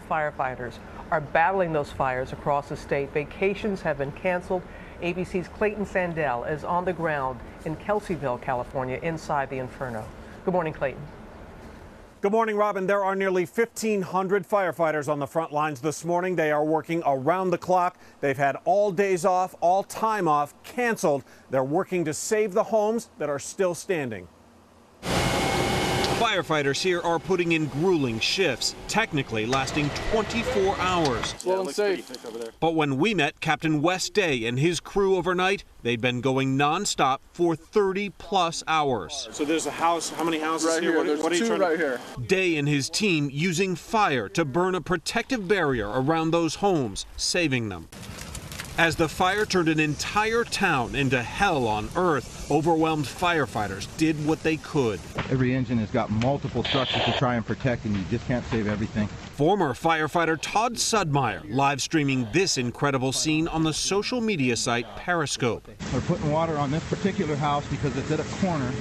Firefighters are battling those fires across the state. Vacations have been canceled. ABC's Clayton Sandell is on the ground in Kelseyville, California, inside the inferno. Good morning, Clayton. Good morning, Robin. There are nearly 1,500 firefighters on the front lines this morning. They are working around the clock. They've had all days off, all time off canceled. They're working to save the homes that are still standing. Firefighters here are putting in grueling shifts, technically lasting 24 hours. Well and safe. But when we met Captain West Day and his crew overnight, they'd been going nonstop for 30+ hours. So there's a house. How many houses Right here? There's what are you two trying right here. Day and his team using fire to burn a protective barrier around those homes, saving them. As the fire turned an entire town into hell on earth, overwhelmed firefighters did what they could. Every engine has got multiple structures to try and protect, and you just can't save everything. Former firefighter Todd Sudmeyer live streaming this incredible scene on the social media site Periscope. They're putting water on this particular house because it's at a corner,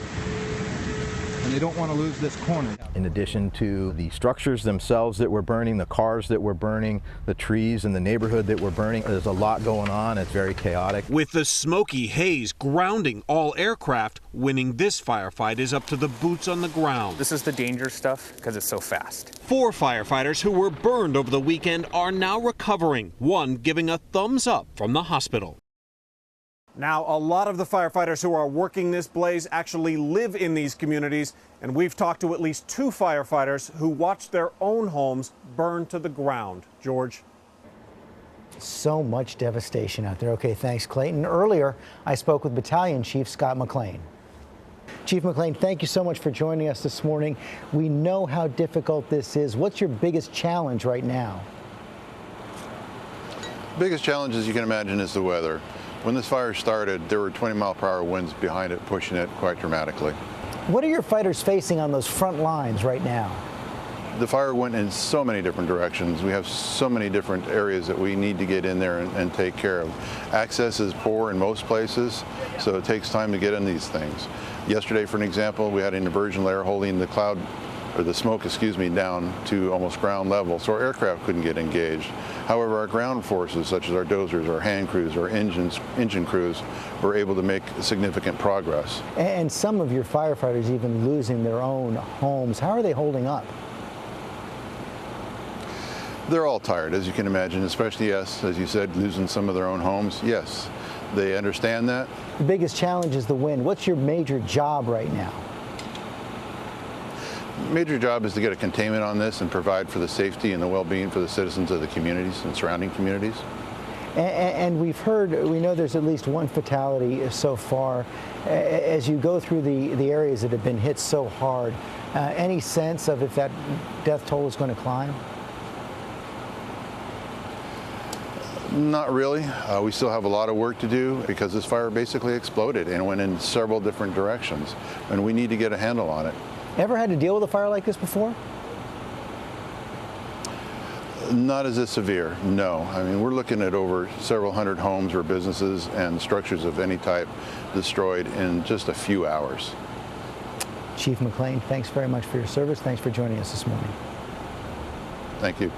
and they don't want to lose this corner. In addition to the structures themselves that were burning, the cars that were burning, the trees in the neighborhood that were burning, there's a lot going on. It's very chaotic. With the smoky haze grounding all aircraft, winning this firefight is up to the boots on the ground. This is the danger stuff because it's so fast. 4 firefighters who were burned over the weekend are now recovering, one giving a thumbs up from the hospital. Now, a lot of the firefighters who are working this blaze actually live in these communities, and we've talked to at least 2 firefighters who watched their own homes burn to the ground. George. So much devastation out there. Okay, thanks, Clayton. Earlier, I spoke with Battalion Chief Scott McLean. Chief McLean, thank you so much for joining us this morning. We know how difficult this is. What's your biggest challenge right now? Biggest challenge, as you can imagine, is the weather. When this fire started, there were 20-mile-per-hour winds behind it, pushing it quite dramatically. What are your fighters facing on those front lines right now? The fire went in so many different directions. We have so many different areas that we need to get in there and take care of. Access is poor in most places, so it takes time to get in these things. Yesterday, for an example, we had an inversion layer holding the cloud, or the smoke, down to almost ground level, so our aircraft couldn't get engaged. However, our ground forces, such as our dozers, our hand crews, our engine crews, were able to make significant progress. And some of your firefighters even losing their own homes. How are they holding up? They're all tired, as you can imagine, especially, yes, as you said, losing some of their own homes. Yes, they understand that. The biggest challenge is the wind. What's your major job right now? Major job is to get a containment on this and provide for the safety and the well-being for the citizens of the communities and surrounding communities. And we know there's at least 1 fatality so far. As you go through the areas that have been hit so hard, any sense of if that death toll is going to climb? Not really. We still have a lot of work to do because this fire basically exploded and went in several different directions, and we need to get a handle on it. Ever had to deal with a fire like this before? Not as severe, no. I mean, we're looking at over several hundred homes or businesses and structures of any type destroyed in just a few hours. Chief McLean, thanks very much for your service. Thanks for joining us this morning. Thank you.